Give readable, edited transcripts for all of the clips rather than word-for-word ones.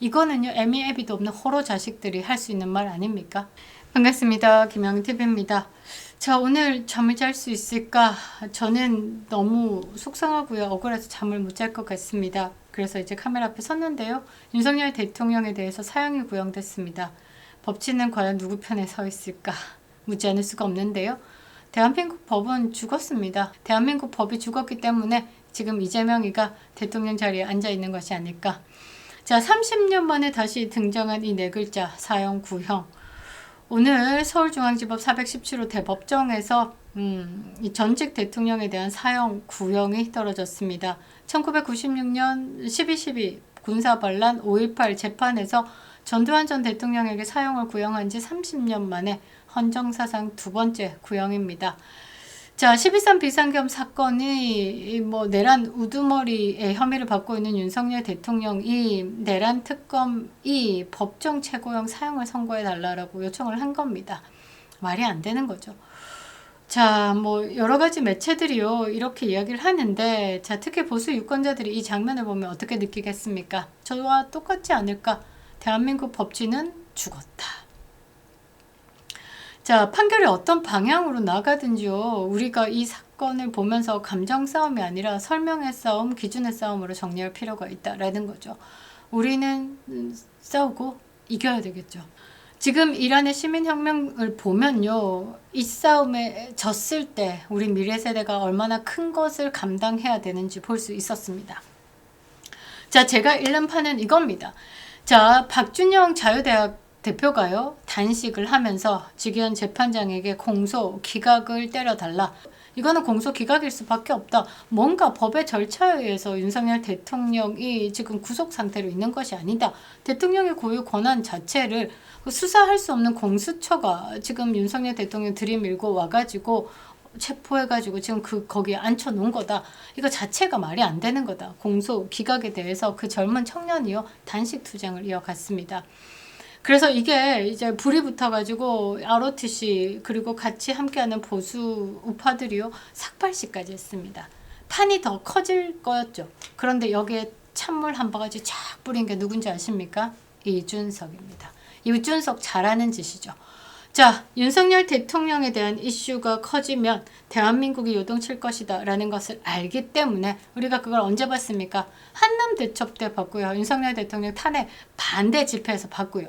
이거는요, 애미 애비도 없는 호로 자식들이 할 수 있는 말 아닙니까? 반갑습니다. 김영TV입니다. 자, 오늘 잠을 잘 수 있을까? 저는 너무 속상하고요. 억울해서 잠을 못 잘 것 같습니다. 그래서 이제 카메라 앞에 섰는데요. 윤석열 대통령에 대해서 사형이 구형됐습니다. 법치는 과연 누구 편에 서 있을까? 묻지 않을 수가 없는데요. 대한민국 법은 죽었습니다. 대한민국 법이 죽었기 때문에 지금 이재명이가 대통령 자리에 앉아 있는 것이 아닐까. 자, 30년 만에 다시 등장한 이 네 글자, 사형 구형. 오늘 서울중앙지법 417호 대법정에서 이 전직 대통령에 대한 사형 구형이 떨어졌습니다. 1996년 12.12 군사반란 5.18 재판에서 전두환 전 대통령에게 사형을 구형한 지 30년 만에 헌정사상 두 번째 구형입니다. 자, 12.3 비상겸 사건이 내란 우두머리의 혐의를 받고 있는 윤석열 대통령이 내란 특검이 법정 최고형 사형을 선고해달라고 요청을 한 겁니다. 말이 안 되는 거죠. 자, 여러 가지 매체들이요, 이렇게 이야기를 하는데, 자, 특히 보수 유권자들이 이 장면을 보면 어떻게 느끼겠습니까? 저와 똑같지 않을까? 대한민국 법치는 죽었다. 자, 판결이 어떤 방향으로 나가든지요, 우리가 이 사건을 보면서 감정 싸움이 아니라 설명의 싸움, 기준의 싸움으로 정리할 필요가 있다라는 거죠. 우리는 싸우고 이겨야 되겠죠. 지금 이란의 시민혁명을 보면요, 이 싸움에 졌을 때 우리 미래 세대가 얼마나 큰 것을 감당해야 되는지 볼 수 있었습니다. 자, 제가 읽는 판은 이겁니다. 자, 박준영 자유대학 대표가요, 단식을 하면서 직위원 재판장에게 공소 기각을 때려달라. 이거는 공소 기각일 수밖에 없다. 뭔가 법의 절차에 의해서 윤석열 대통령이 지금 구속 상태로 있는 것이 아니다. 대통령의 고유 권한 자체를 수사할 수 없는 공수처가 지금 윤석열 대통령 들이밀고 와가지고 체포해가지고 지금 거기에 앉혀놓은 거다. 이거 자체가 말이 안 되는 거다. 공소 기각에 대해서 그 젊은 청년이요, 단식 투쟁을 이어갔습니다. 그래서 이게 이제 불이 붙어가지고 ROTC 그리고 같이 함께하는 보수 우파들이요, 삭발시까지 했습니다. 판이 더 커질 거였죠. 그런데 여기에 찬물 한 바가지 쫙 뿌린 게 누군지 아십니까? 이준석입니다. 이준석 잘하는 짓이죠. 자, 윤석열 대통령에 대한 이슈가 커지면 대한민국이 요동칠 것이다 라는 것을 알기 때문에 우리가 그걸 언제 봤습니까? 한남 대첩 때 봤고요. 윤석열 대통령 탄핵 반대 집회에서 봤고요.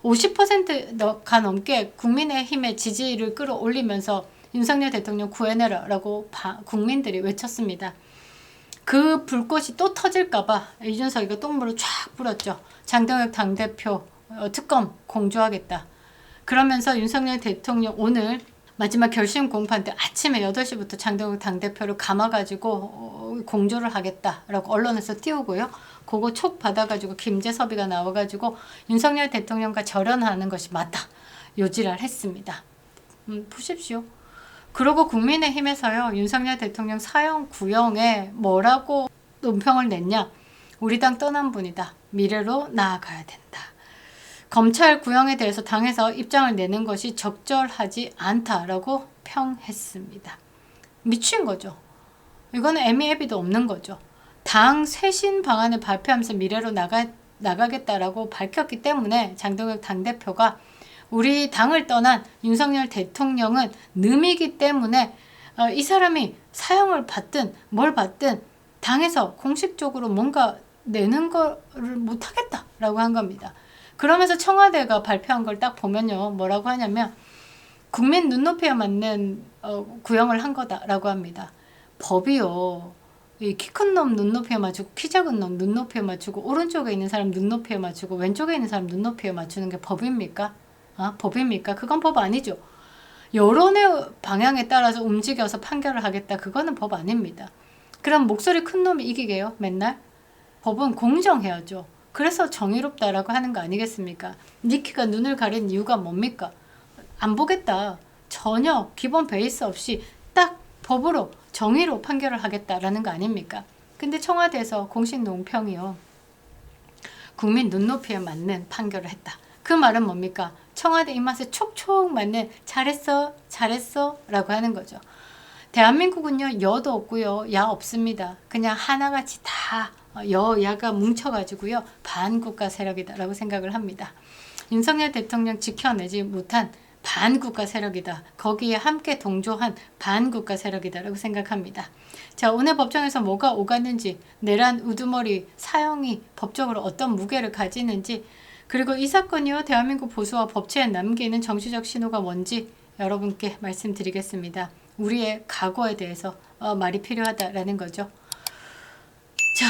50%가 넘게 국민의힘의 지지를 끌어올리면서 윤석열 대통령 구해내라 라고 국민들이 외쳤습니다. 그 불꽃이 또 터질까봐 이준석이가 똥물을 쫙 뿌렸죠. 장동혁 당대표 특검 공조하겠다. 그러면서 윤석열 대통령 오늘 마지막 결심 공판 때 아침에 8시부터 장동혁 당대표를 감아가지고 공조를 하겠다라고 언론에서 띄우고요. 그거 촉 받아가지고 김재섭이가 나와가지고 윤석열 대통령과 절연하는 것이 맞다. 요지를 했습니다. 보십시오. 그리고 국민의힘에서요, 윤석열 대통령 사형 구형에 뭐라고 논평을 냈냐. 우리 당 떠난 분이다. 미래로 나아가야 된다. 검찰 구형에 대해서 당에서 입장을 내는 것이 적절하지 않다라고 평했습니다. 미친 거죠. 이거는 애미애비도 없는 거죠. 당 쇄신 방안을 발표하면서 미래로 나가겠다라고 밝혔기 때문에 장동혁 당대표가 우리 당을 떠난 윤석열 대통령은 놈이기 때문에 이 사람이 사형을 받든 뭘 받든 당에서 공식적으로 뭔가 내는 거를 못하겠다라고 한 겁니다. 그러면서 청와대가 발표한 걸 딱 보면요, 뭐라고 하냐면 국민 눈높이에 맞는 구형을 한 거다라고 합니다. 법이요, 키 큰 놈 눈높이에 맞추고 키 작은 놈 눈높이에 맞추고 오른쪽에 있는 사람 눈높이에 맞추고 왼쪽에 있는 사람 눈높이에 맞추는 게 법입니까? 법입니까? 그건 법 아니죠. 여론의 방향에 따라서 움직여서 판결을 하겠다. 그거는 법 아닙니다. 그럼 목소리 큰 놈이 이기게요? 맨날? 법은 공정해야죠. 그래서 정의롭다라고 하는 거 아니겠습니까? 니키가 눈을 가린 이유가 뭡니까? 안 보겠다. 전혀 기본 베이스 없이 딱 법으로 정의로 판결을 하겠다라는 거 아닙니까? 근데 청와대에서 공식 논평이요, 국민 눈높이에 맞는 판결을 했다. 그 말은 뭡니까? 청와대 입맛에 촉촉 맞는 잘했어 잘했어 라고 하는 거죠. 대한민국은요, 여도 없고요, 야 없습니다. 그냥 하나같이 다 여야가 뭉쳐가지고요 반국가 세력이다라고 생각을 합니다. 윤석열 대통령 지켜내지 못한 반국가 세력이다. 거기에 함께 동조한 반국가 세력이다라고 생각합니다. 자, 오늘 법정에서 뭐가 오갔는지, 내란 우두머리 사형이 법적으로 어떤 무게를 가지는지, 그리고 이 사건이요 대한민국 보수와 법치에 남기는 정치적 신호가 뭔지 여러분께 말씀드리겠습니다. 우리의 각오에 대해서 말이 필요하다라는 거죠. 자,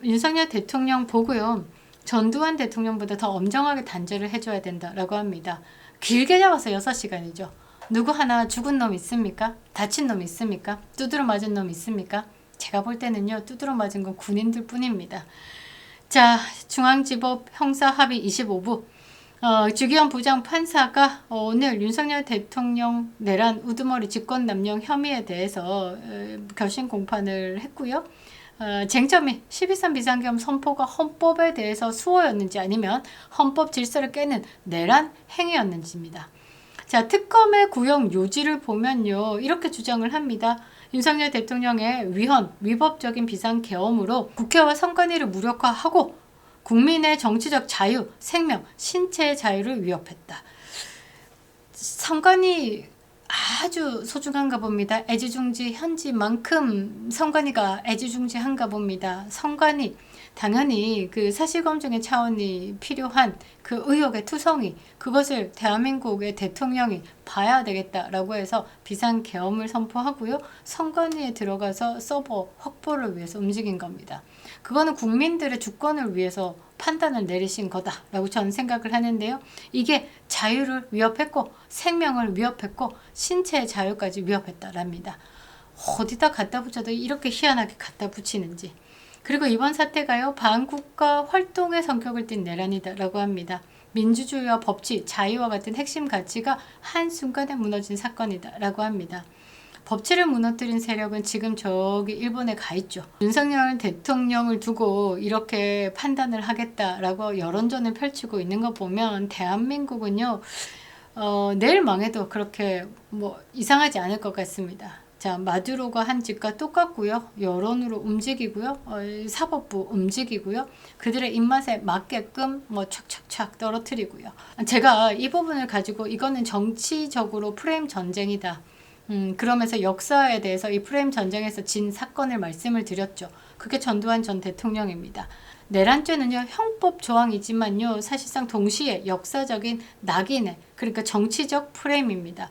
윤석열 대통령 보고요. 전두환 대통령보다 더 엄정하게 단죄를 해줘야 된다라고 합니다. 길게 잡아서 6시간이죠. 누구 하나 죽은 놈 있습니까? 다친 놈 있습니까? 두드러 맞은 놈 있습니까? 제가 볼 때는요. 두드러 맞은 건 군인들 뿐입니다. 자, 중앙지법 형사합의 25부 주기현 부장판사가 오늘 윤석열 대통령 내란 우두머리 직권남용 혐의에 대해서 결심 공판을 했고요. 쟁점이 12.3 비상계엄 선포가 헌법에 대해서 수호였는지 아니면 헌법 질서를 깨는 내란 행위였는지입니다. 자, 특검의 구형 요지를 보면요. 이렇게 주장을 합니다. 윤석열 대통령의 위법적인 비상계엄으로 국회와 선관위를 무력화하고 국민의 정치적 자유, 생명, 신체의 자유를 위협했다. 선관위 아주 소중한가 봅니다. 애지중지 현지만큼 선관위가 애지중지한가 봅니다. 선관위 당연히 그 사실검증의 차원이 필요한 그 의혹의 투성이, 그것을 대한민국의 대통령이 봐야 되겠다라고 해서 비상계엄을 선포하고요. 선관위에 들어가서 서버 확보를 위해서 움직인 겁니다. 그거는 국민들의 주권을 위해서 판단을 내리신 거다라고 저는 생각을 하는데요. 이게 자유를 위협했고 생명을 위협했고 신체의 자유까지 위협했다랍니다. 어디다 갖다 붙여도 이렇게 희한하게 갖다 붙이는지. 그리고 이번 사태가요. 반국가 활동의 성격을 띤 내란이다라고 합니다. 민주주의와 법치, 자유와 같은 핵심 가치가 한순간에 무너진 사건이다라고 합니다. 법치를 무너뜨린 세력은 지금 저기 일본에 가 있죠. 윤석열 대통령을 두고 이렇게 판단을 하겠다라고 여론전을 펼치고 있는 거 보면 대한민국은요. 내일 망해도 그렇게 뭐 이상하지 않을 것 같습니다. 자, 마두로가 한 짓과 똑같고요. 여론으로 움직이고요. 사법부 움직이고요. 그들의 입맛에 맞게끔 뭐 착착착 떨어뜨리고요. 제가 이 부분을 가지고 이거는 정치적으로 프레임 전쟁이다. 그러면서 역사에 대해서 이 프레임 전쟁에서 진 사건을 말씀을 드렸죠. 그게 전두환 전 대통령입니다. 내란죄는요 형법 조항이지만요 사실상 동시에 역사적인 낙인의, 그러니까 정치적 프레임입니다.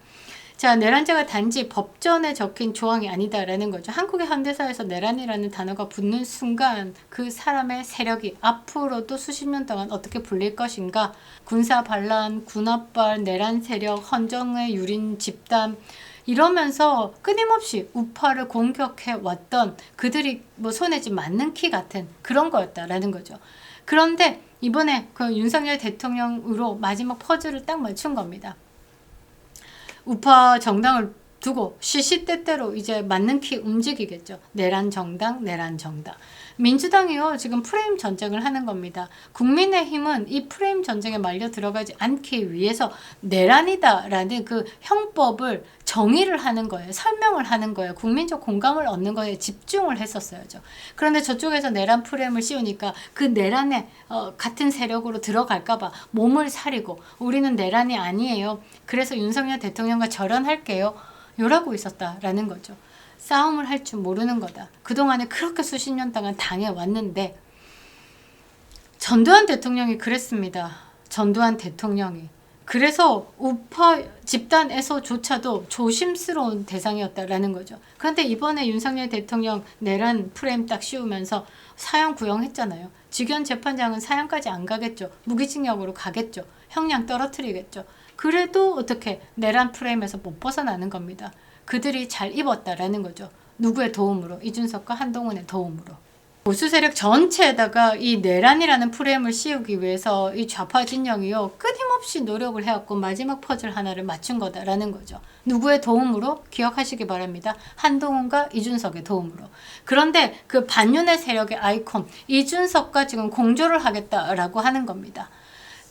자, 내란죄가 단지 법전에 적힌 조항이 아니다라는 거죠. 한국의 현대사에서 내란이라는 단어가 붙는 순간 그 사람의 세력이 앞으로도 수십 년 동안 어떻게 불릴 것인가, 군사 반란, 군합발, 내란 세력, 헌정의 유린 집단, 이러면서 끊임없이 우파를 공격해 왔던 그들이 뭐 손에 좀 맞는 키 같은 그런 거였다라는 거죠. 그런데 이번에 그 윤석열 대통령으로 마지막 퍼즐을 딱 맞춘 겁니다. 우파 정당을 두고 시시때때로 이제 맞는 키 움직이겠죠. 내란 정당, 내란 정당. 민주당이요 지금 프레임 전쟁을 하는 겁니다. 국민의힘은 이 프레임 전쟁에 말려 들어가지 않기 위해서 내란이다라는 그 형법을 정의를 하는 거예요. 설명을 하는 거예요. 국민적 공감을 얻는 거에 집중을 했었어야죠. 그런데 저쪽에서 내란 프레임을 씌우니까 그 내란에 같은 세력으로 들어갈까 봐 몸을 사리고 우리는 내란이 아니에요. 그래서 윤석열 대통령과 절연할게요. 요라고 있었다라는 거죠. 싸움을 할 줄 모르는 거다. 그동안에 그렇게 수십 년 동안 당해왔는데 전두환 대통령이 그랬습니다. 전두환 대통령이. 그래서 우파 집단에서조차도 조심스러운 대상이었다라는 거죠. 그런데 이번에 윤석열 대통령 내란 프레임 딱 씌우면서 사형 구형했잖아요. 직연 재판장은 사형까지 안 가겠죠. 무기징역으로 가겠죠. 형량 떨어뜨리겠죠. 그래도 어떻게 내란 프레임에서 못 벗어나는 겁니다. 그들이 잘 입었다라는 거죠. 누구의 도움으로? 이준석과 한동훈의 도움으로. 보수 세력 전체에다가 이 내란이라는 프레임을 씌우기 위해서 이 좌파 진영이요 끊임없이 노력을 해왔고 마지막 퍼즐 하나를 맞춘 거다라는 거죠. 누구의 도움으로? 기억하시기 바랍니다. 한동훈과 이준석의 도움으로. 그런데 그 반윤의 세력의 아이콘 이준석과 지금 공조를 하겠다라고 하는 겁니다.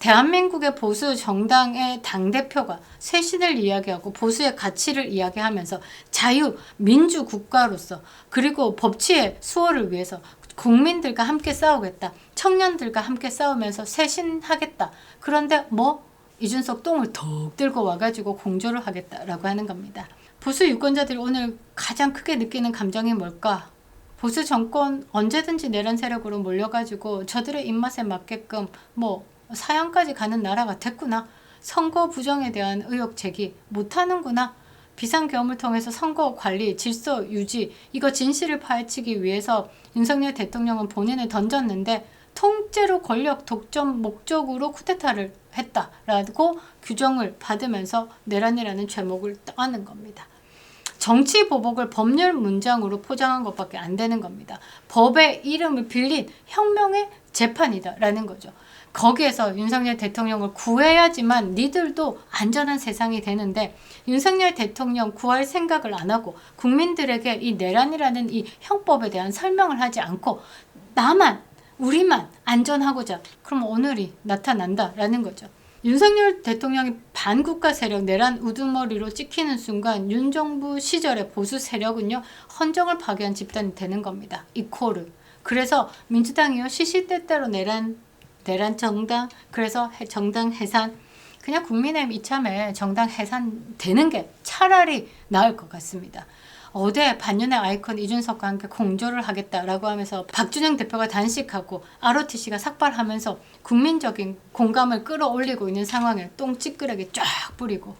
대한민국의 보수 정당의 당대표가 쇄신을 이야기하고 보수의 가치를 이야기하면서 자유, 민주 국가로서 그리고 법치의 수호를 위해서 국민들과 함께 싸우겠다. 청년들과 함께 싸우면서 쇄신하겠다. 그런데 뭐 이준석 똥을 덕 들고 와가지고 공조를 하겠다라고 하는 겁니다. 보수 유권자들이 오늘 가장 크게 느끼는 감정이 뭘까? 보수 정권 언제든지 내란 세력으로 몰려가지고 저들의 입맛에 맞게끔 뭐 사형까지 가는 나라가 됐구나. 선거 부정에 대한 의혹 제기 못하는구나. 비상계엄을 통해서 선거 관리, 질서 유지, 이거 진실을 파헤치기 위해서 윤석열 대통령은 본인을 던졌는데 통째로 권력 독점 목적으로 쿠데타를 했다라고 규정을 받으면서 내란이라는 죄목을 떠안는 겁니다. 정치 보복을 법률 문장으로 포장한 것밖에 안 되는 겁니다. 법의 이름을 빌린 혁명의 재판이다라는 거죠. 거기에서 윤석열 대통령을 구해야지만 니들도 안전한 세상이 되는데 윤석열 대통령 구할 생각을 안 하고 국민들에게 이 내란이라는 이 형법에 대한 설명을 하지 않고 나만 우리만 안전하고자 그럼 오늘이 나타난다라는 거죠. 윤석열 대통령이 반국가 세력 내란 우두머리로 찍히는 순간 윤 정부 시절의 보수 세력은요 헌정을 파괴한 집단이 되는 겁니다. 이코르. 그래서 민주당이요 시시때때로 내란 정당, 그래서 정당 해산, 그냥 국민의힘 이참에 정당 해산 되는 게 차라리 나을 것 같습니다. 어제 반윤의 아이콘 이준석과 함께 공조를 하겠다라고 하면서 박준영 대표가 단식하고 ROTC가 삭발하면서 국민적인 공감을 끌어올리고 있는 상황에 똥찌끄레기 쫙 뿌리고,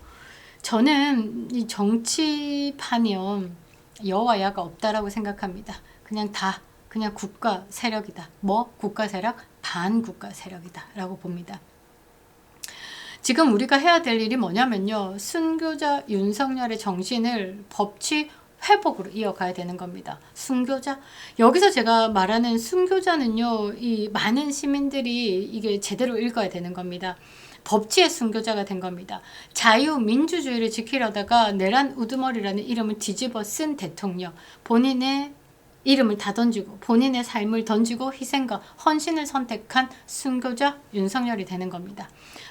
저는 이 정치판이요 여와 야가 없다라고 생각합니다. 그냥 국가 세력이다. 뭐 국가 세력? 반국가 세력이다 라고 봅니다. 지금 우리가 해야 될 일이 뭐냐면요, 순교자 윤석열의 정신을 법치 회복으로 이어가야 되는 겁니다. 순교자? 여기서 제가 말하는 순교자는요, 이 많은 시민들이 이게 제대로 읽어야 되는 겁니다. 법치의 순교자가 된 겁니다. 자유민주주의를 지키려다가 내란 우두머리라는 이름을 뒤집어 쓴 대통령, 본인의 이름을 다 던지고 본인의 삶을 던지고 희생과 헌신을 선택한 순교자 윤석열이 되는 겁니다.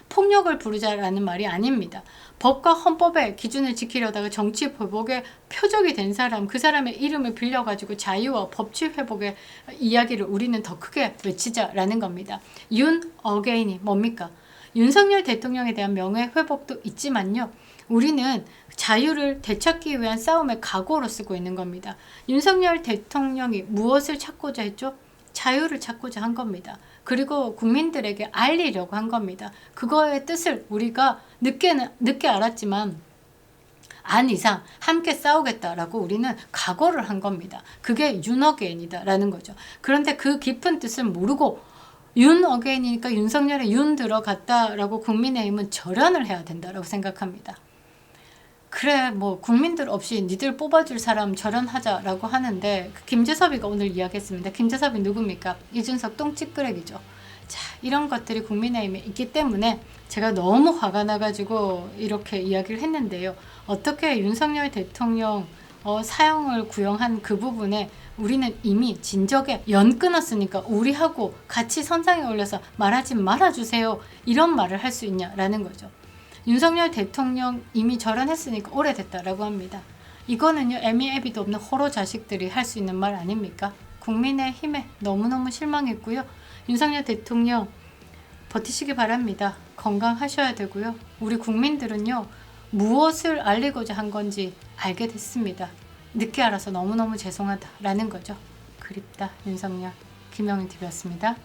폭력을 부르자라는 말이 아닙니다. 법과 헌법의 기준을 지키려다가 정치 보복의 표적이 된 사람, 그 사람의 이름을 빌려가지고 자유와 법치 회복의 이야기를 우리는 더 크게 외치자라는 겁니다. 윤 어게인이 뭡니까? 윤석열 대통령에 대한 명예 회복도 있지만요, 우리는 자유를 되찾기 위한 싸움의 각오로 쓰고 있는 겁니다. 윤석열 대통령이 무엇을 찾고자 했죠? 자유를 찾고자 한 겁니다. 그리고 국민들에게 알리려고 한 겁니다. 그거의 뜻을 우리가 늦게 알았지만 안 이상 함께 싸우겠다라고 우리는 각오를 한 겁니다. 그게 윤어게인이다라는 거죠. 그런데 그 깊은 뜻을 모르고 윤어게인이니까 윤석열에 윤 들어갔다라고 국민의힘은 절연을 해야 된다라고 생각합니다. 그래 뭐 국민들 없이 니들 뽑아줄 사람 절연하자라고 하는데, 김재섭이가 오늘 이야기했습니다. 김재섭이 누굽니까? 이준석 똥찌끄레기죠. 자, 이런 것들이 국민의힘에 있기 때문에 제가 너무 화가 나가지고 이렇게 이야기를 했는데요. 어떻게 윤석열 대통령 사형을 구형한 그 부분에 우리는 이미 진적에 연 끊었으니까 우리하고 같이 선상에 올려서 말하지 말아주세요, 이런 말을 할 수 있냐라는 거죠. 윤석열 대통령 이미 절연했으니까 오래됐다라고 합니다. 이거는요 애미애비도 없는 호로 자식들이 할 수 있는 말 아닙니까? 국민의힘에 너무너무 실망했고요. 윤석열 대통령 버티시기 바랍니다. 건강하셔야 되고요. 우리 국민들은요 무엇을 알리고자 한 건지 알게 됐습니다. 늦게 알아서 너무너무 죄송하다라는 거죠. 그립다 윤석열. 김영윤TV였습니다.